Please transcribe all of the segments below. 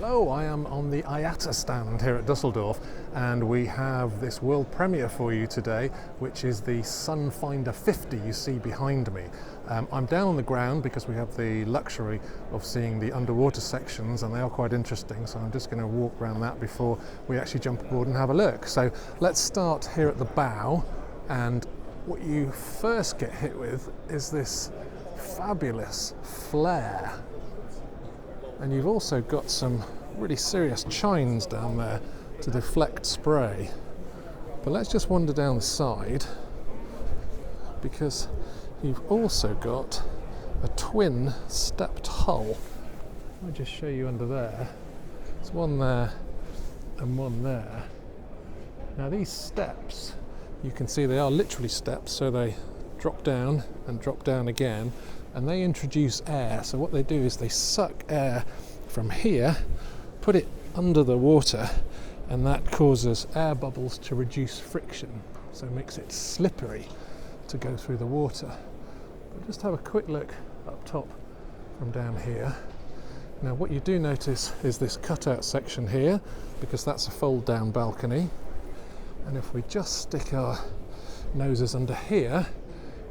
Hello, I am on the Aiata stand here at Dusseldorf, and we have this world premiere for you today, which is the Sunfinder 50 you see behind me. I'm down on the ground because we have the luxury of seeing the underwater sections, and they are quite interesting, so I'm just going to walk around that before we actually jump aboard and have a look. So let's start here at the bow, and what you first get hit with is this fabulous flare. And you've also got some really serious chines down there to deflect spray. But let's just wander down the side, because you've also got a twin stepped hull. I'll just show you under there. There's one there and one there. Now these steps, you can see they are literally steps, so they drop down and drop down again, and they introduce air. So what they do is they suck air from here, put it under the water, and that causes air bubbles to reduce friction, so it makes it slippery to go through the water. But just have a quick look up top from down here. Now what you do notice is this cutout section here, because that's a fold down balcony, and if we just stick our noses under here,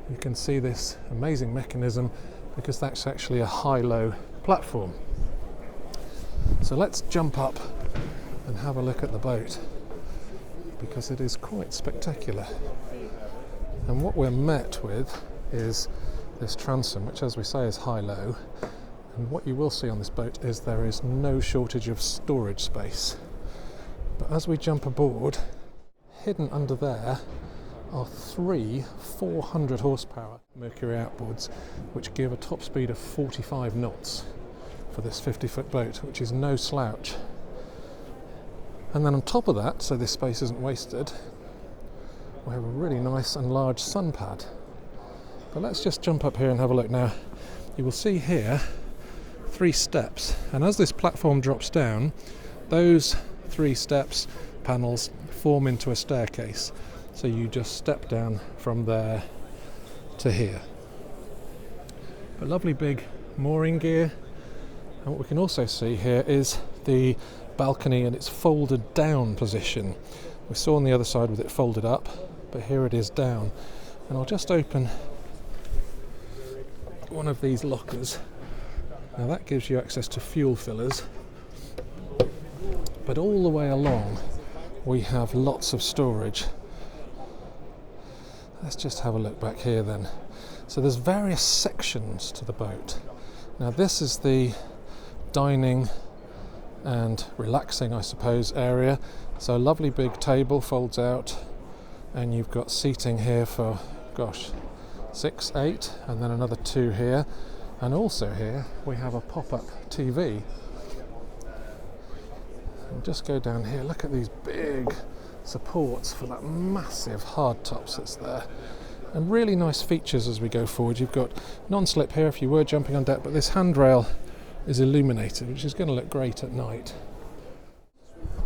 you can see this amazing mechanism, because that's actually a high-low platform. So let's jump up and have a look at the boat, because it is quite spectacular. And what we're met with is this transom, which, as we say, is high-low. And what you will see on this boat is there is no shortage of storage space. But as we jump aboard, hidden under there are three 400 horsepower Mercury outboards, which give a top speed of 45 knots for this 50-foot boat, which is no slouch. And then on top of that, so this space isn't wasted, we have a really nice and large sun pad. But let's just jump up here and have a look. Now you will see here 3 steps, and as this platform drops down, those 3 steps panels form into a staircase. So you just step down from there to here. A lovely big mooring gear. And what we can also see here is the balcony in its folded down position. We saw on the other side with it folded up, but here it is down. And I'll just open one of these lockers. Now that gives you access to fuel fillers. But all the way along we have lots of storage. Let's just have a look back here then. So there's various sections to the boat. Now this is the dining and relaxing, I suppose, area. So a lovely big table folds out, and you've got seating here for, 6, 8, and then another 2 here. And also here we have a pop-up TV. And just go down here, look at these big supports for that massive hardtops that's there, and really nice features as we go forward. You've got non-slip here if you were jumping on deck, but this handrail is illuminated, which is going to look great at night.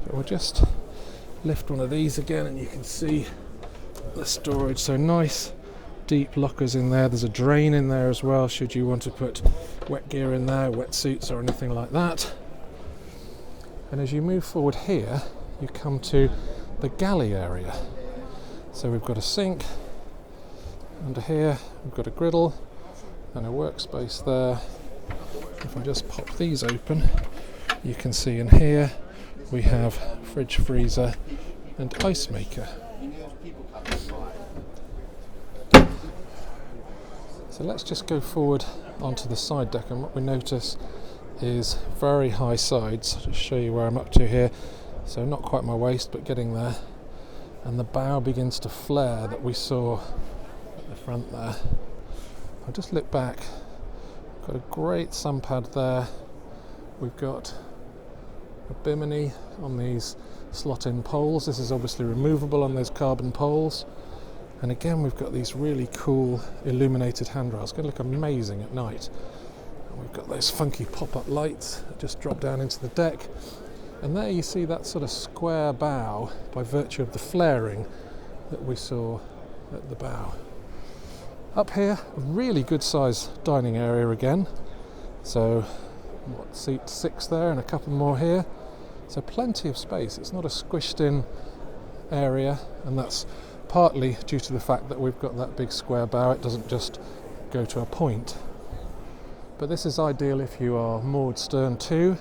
But we'll just lift one of these again, and you can see the storage. So nice deep lockers in there. There's a drain in there as well, should you want to put wet gear in there, wetsuits or anything like that. And as you move forward here, you come to the galley area. So we've got a sink under here, we've got a griddle and a workspace there. If I just pop these open, you can see in here we have fridge, freezer and ice maker. So let's just go forward onto the side deck, and what we notice is very high sides. I'll just show you where I'm up to here. So not quite my waist, but getting there. And the bow begins to flare that we saw at the front there. I'll just look back. Got a great sun pad there. We've got a bimini on these slot-in poles. This is obviously removable on those carbon poles. And again, we've got these really cool illuminated handrails. It's going to look amazing at night. And we've got those funky pop-up lights that just drop down into the deck. And there you see that sort of square bow by virtue of the flaring that we saw at the bow. Up here, a really good sized dining area again. So what, seat 6 there and a couple more here. So plenty of space. It's not a squished in area, and that's partly due to the fact that we've got that big square bow. It doesn't just go to a point. But this is ideal if you are moored stern to.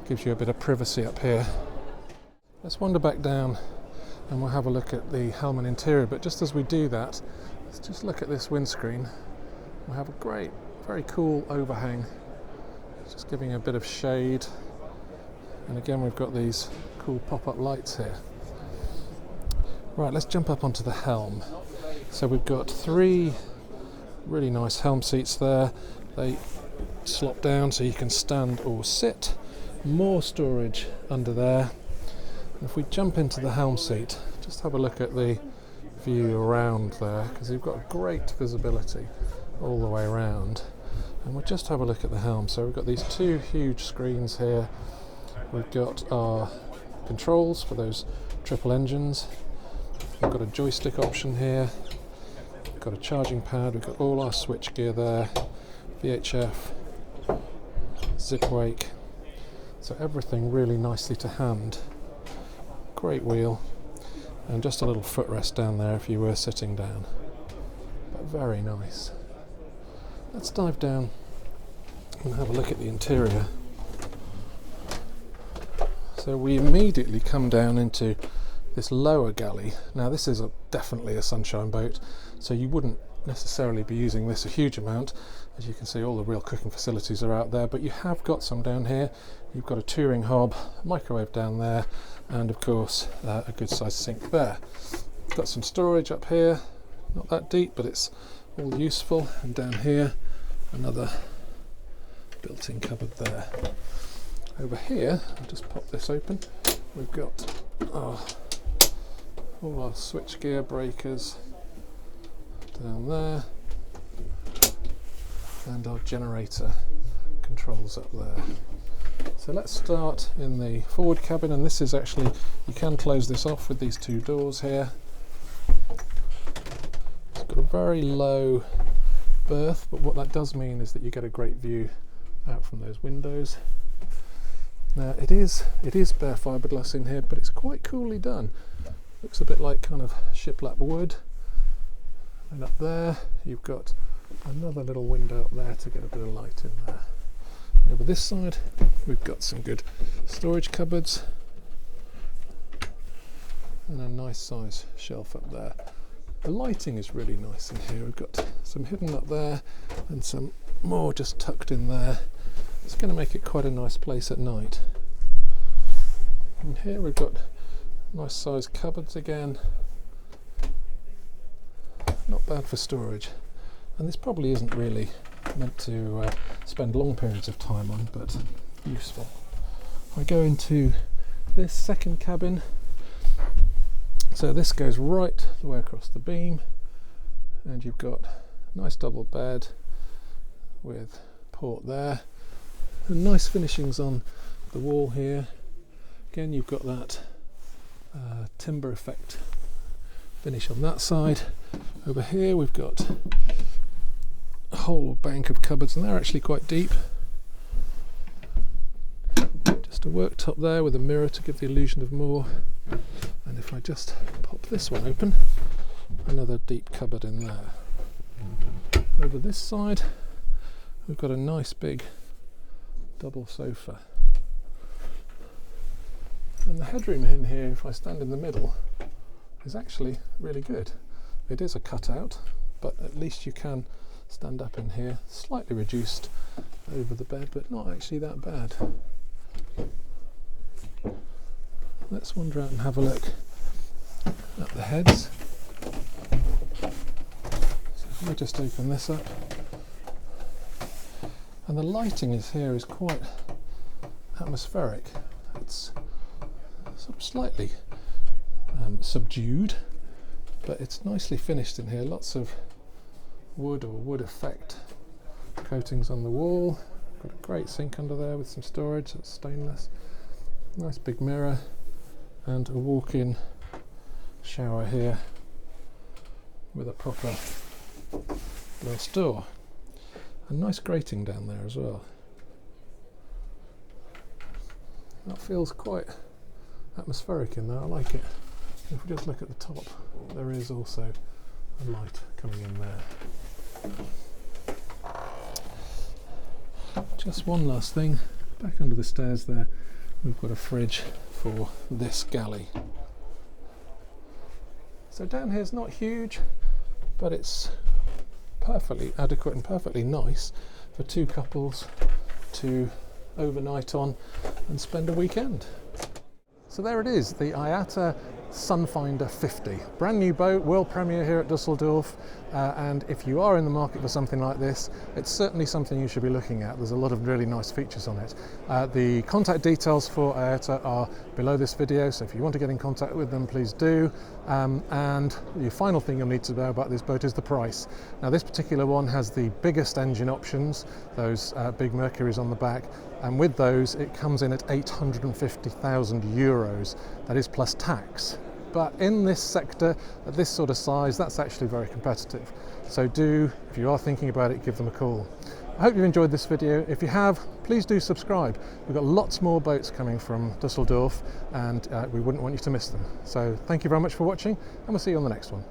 Gives you a bit of privacy up here. Let's wander back down and we'll have a look at the Helm interior. But just as we do that, let's just look at this windscreen. We have a great, very cool overhang. It's just giving a bit of shade. And again, we've got these cool pop-up lights here. Right, let's jump up onto the Helm. So we've got 3 really nice Helm seats there. They slop down so you can stand or sit. More storage under there. And if we jump into the Helm seat, just have a look at the view around there, because you've got great visibility all the way around. And we'll just have a look at the Helm. So we've got these 2 huge screens here. We've got our controls for those triple engines. We've got a joystick option here. We've got a charging pad. We've got all our switch gear there. VHF, zip wake. So everything really nicely to hand. Great wheel. And just a little footrest down there if you were sitting down. But very nice. Let's dive down and have a look at the interior. So we immediately come down into this lower galley. Now this is definitely a sunshine boat, so you wouldn't necessarily be using this a huge amount. As you can see, all the real cooking facilities are out there, but you have got some down here. You've got a touring hob, microwave down there, and of course a good sized sink there. Got some storage up here, not that deep, but it's all useful. And down here, another built-in cupboard there. Over here, I'll just pop this open. We've got all our switchgear breakers down there, and our generator controls up there. So let's start in the forward cabin, and this is actually, you can close this off with these 2 doors here. It's got a very low berth, but what that does mean is that you get a great view out from those windows. Now it is bare fiberglass in here, but it's quite coolly done. Looks a bit like kind of shiplap wood. And up there you've got another little window up there to get a bit of light in there. Over this side we've got some good storage cupboards and a nice size shelf up there. The lighting is really nice in here. We've got some hidden up there and some more just tucked in there. It's going to make it quite a nice place at night. And here we've got nice sized cupboards again. Not bad for storage. And this probably isn't really meant to spend long periods of time on, but useful. I go into this second cabin. So this goes right the way across the beam, and you've got a nice double bed with port there. And nice finishings on the wall here. Again, you've got that timber effect finish on that side. Over here we've got a whole bank of cupboards, and they're actually quite deep. Just a worktop there with a mirror to give the illusion of more. And if I just pop this one open, another deep cupboard in there. Over this side we've got a nice big double sofa, and the headroom in here, if I stand in the middle, is actually really good. It is a cutout, but at least you can stand up in here. Slightly reduced over the bed, but not actually that bad. Let's wander out and have a look at the heads. So if I just open this up, and the lighting is quite atmospheric. It's sort of slightly subdued, but it's nicely finished in here. Lots of wood or wood effect coatings on the wall. Got a great sink under there with some storage. It's stainless. Nice big mirror and a walk-in shower here with a proper glass door. A nice grating down there as well. That feels quite atmospheric in there, I like it. If we just look at the top, there is also a light coming in there. Just one last thing, back under the stairs there, we've got a fridge for this galley. So down here is not huge, but it's perfectly adequate and perfectly nice for two couples to overnight on and spend a weekend. So there it is, the Aiata Sunfinder 50. Brand new boat, world premiere here at Dusseldorf, and if you are in the market for something like this, it's certainly something you should be looking at. There's a lot of really nice features on it. The contact details for Aiata are below this video, so if you want to get in contact with them, please do. And the final thing you'll need to know about this boat is the price. Now this particular one has the biggest engine options, those big Mercuries on the back, and with those it comes in at 850,000 euros, that is plus tax. But in this sector, at this sort of size, that's actually very competitive. So do, if you are thinking about it, give them a call. I hope you've enjoyed this video. If you have, please do subscribe. We've got lots more boats coming from Dusseldorf, and we wouldn't want you to miss them. So thank you very much for watching, and we'll see you on the next one.